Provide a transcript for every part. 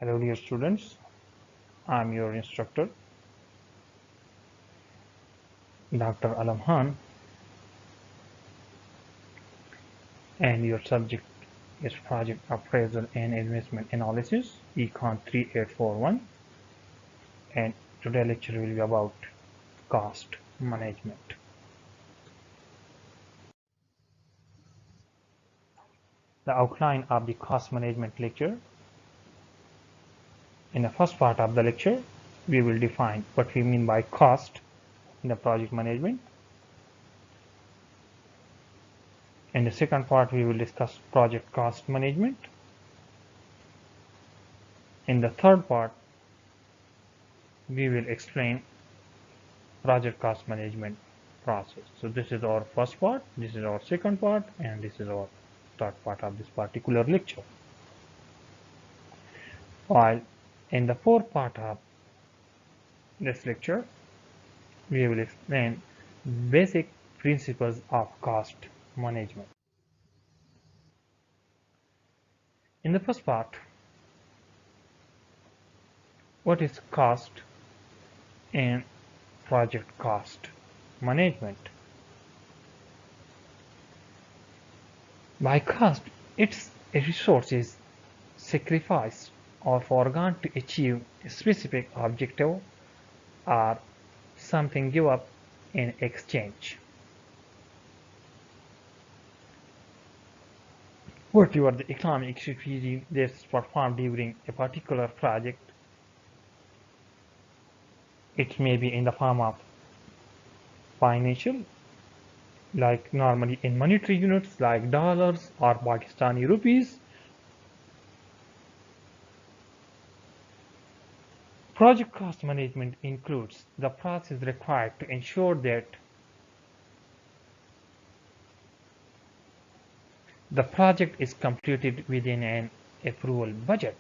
Hello dear students, I am your instructor Dr. Alam and your subject is Project Appraisal and Investment Analysis ECON-384-1 and today's lecture will be about cost management. The outline of the cost management lecture. In the first part of the lecture, we will define what we mean by cost in the project management. In the second part, we will discuss project cost management. In the third part, we will explain project cost management process. So this is our first part, this is our second part, and this is our third part of this particular lecture. While in the fourth part of this lecture, we will explain basic principles of cost management. In the first part, what is cost and project cost management? By cost, it's a resources sacrificed or foregone to achieve a specific objective or something give up in exchange. Whatever the economic activity that's performed during a particular project, it may be in the form of financial, like normally in monetary units like dollars or Pakistani rupees. Project cost management includes the process required to ensure that the project is completed within an approval budget.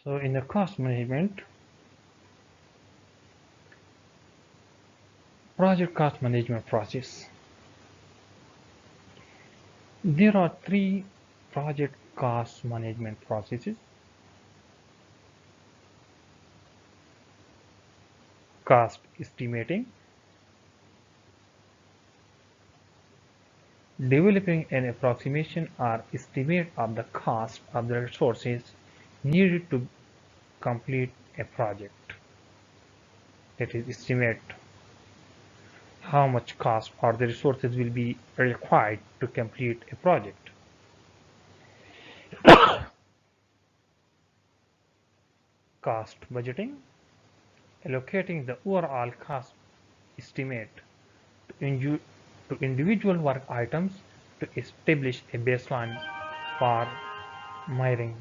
So in the cost management, project cost management process, there are three project cost management processes. Cost estimating, developing an approximation or estimate of the cost of the resources needed to complete a project. That is, estimate how much cost or the resources will be required to complete a project. Cost budgeting, allocating the overall cost estimate to individual work items to establish a baseline for measuring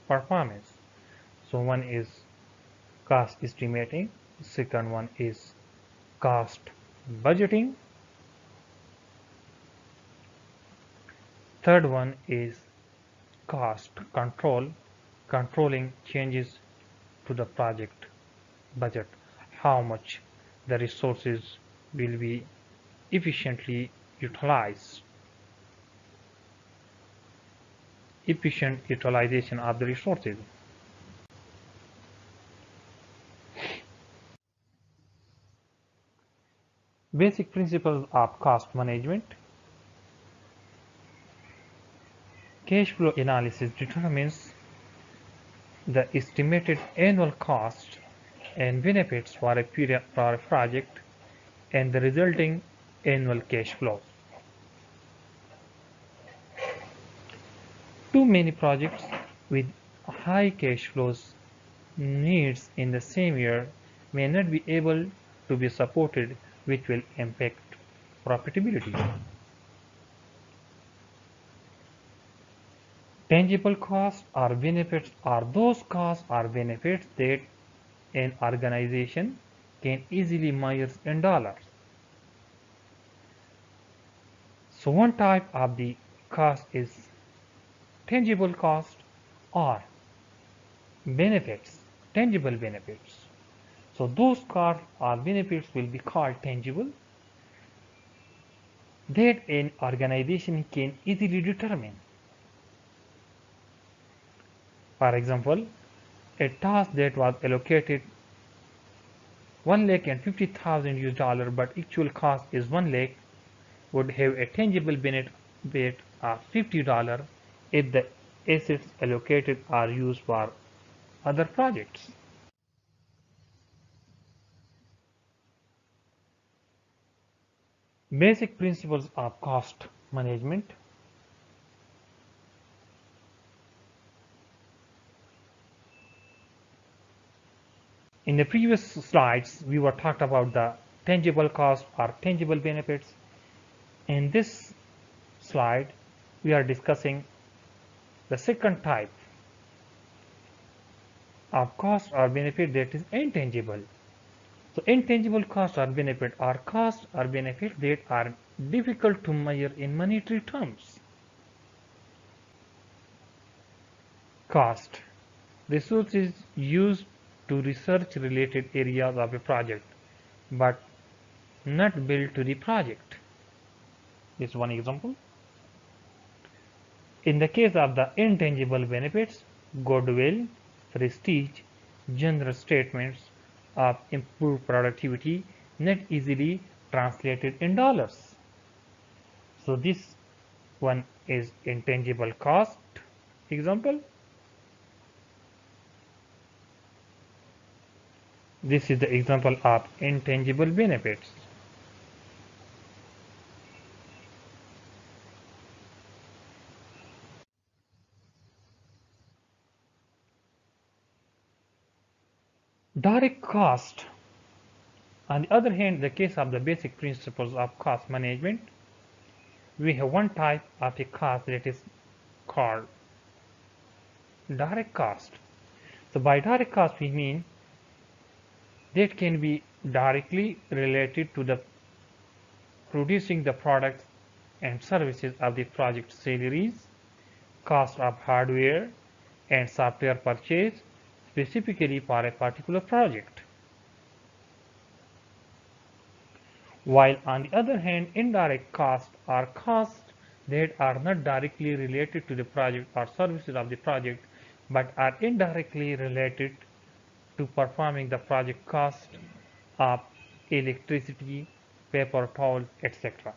performance. So one is cost estimating, second one is cost budgeting, third one is cost control, controlling changes to the project budget, how much the resources will be efficiently utilized. Efficient utilization of the resources. Basic principles of cost management. Cash flow analysis determines the estimated annual cost and benefits for a project and the resulting annual cash flows. Too many projects with high cash flows needs in the same year may not be able to be supported, which will impact profitability. Tangible costs or benefits are those costs or benefits that an organization can easily measure in dollars. So one type of the cost is tangible cost or benefits, tangible benefits. So those costs or benefits will be called tangible that an organization can easily determine. For example, a task that was allocated 1,50,000 US dollar but actual cost is 1 lakh would have a tangible benefit of $50 if the assets allocated are used for other projects. Basic principles of cost management. In the previous slides, we were talked about the tangible cost or tangible benefits. In this slide, we are discussing the second type of cost or benefit, that is intangible. So intangible cost or benefit are costs or benefits that are difficult to measure in monetary terms. Cost: resources used to research related areas of a project but not billed to the project. This is one example. In the case of the intangible benefits, goodwill, prestige, general statements of improved productivity, not easily translated in dollars. So this one is intangible cost example. This is the example of intangible benefits. Direct cost. On the other hand, in the case of the basic principles of cost management, we have one type of a cost that is called direct cost. So by direct cost we mean that can be directly related to the producing the products and services of the project: salaries, cost of hardware and software purchase specifically for a particular project. While on the other hand, indirect costs are costs that are not directly related to the project or services of the project but are indirectly related to performing the project: cost of electricity, paper towels, etc.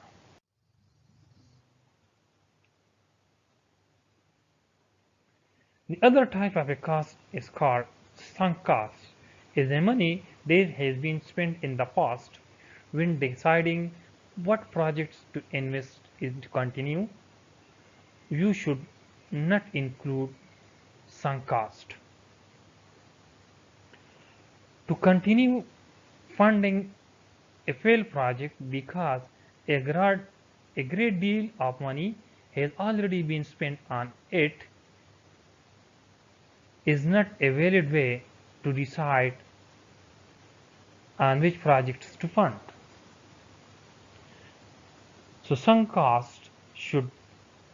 The other type of a cost is called sunk cost. Is the money that has been spent in the past. When deciding what projects to invest in to continue, you should not include sunk cost. To continue funding a failed project because a great deal of money has already been spent on it is not a valid way to decide on which projects to fund. So sunk cost should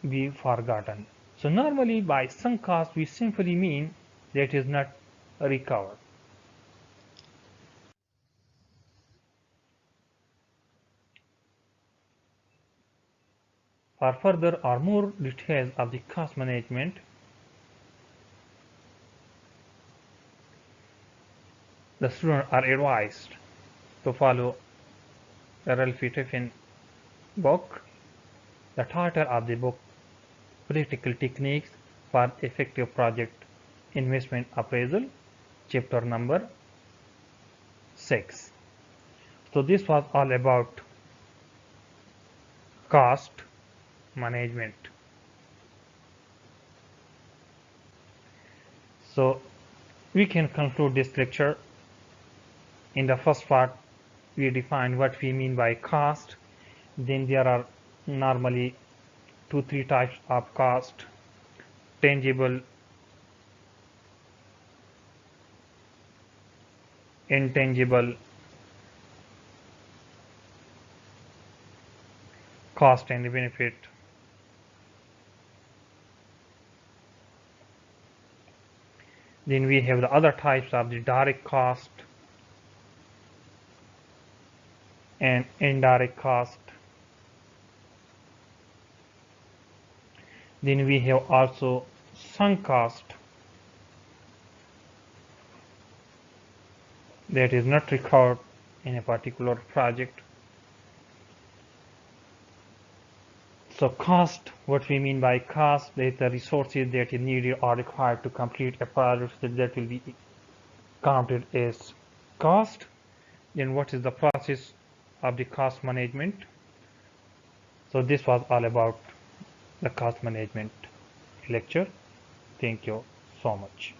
be forgotten. So normally by sunk cost we simply mean that is not recovered. For further or more details of the cost management, the students are advised to follow the Ralph Tiffin book. The title of the book: Practical Techniques for Effective Project Investment Appraisal, chapter number 6. So this was all about cost management. So we can conclude this lecture. In the first part, we define what we mean by cost. Then there are normally 2-3 types of cost: tangible, intangible, cost and benefit. Then we have the other types of the direct cost, and indirect cost. Then we have also sunk cost, that is not recovered in a particular project. So cost, what we mean by cost, that the resources that is needed or required to complete a project, that will be counted as cost. Then what is the process of the cost management? So this was all about the cost management lecture. Thank you so much.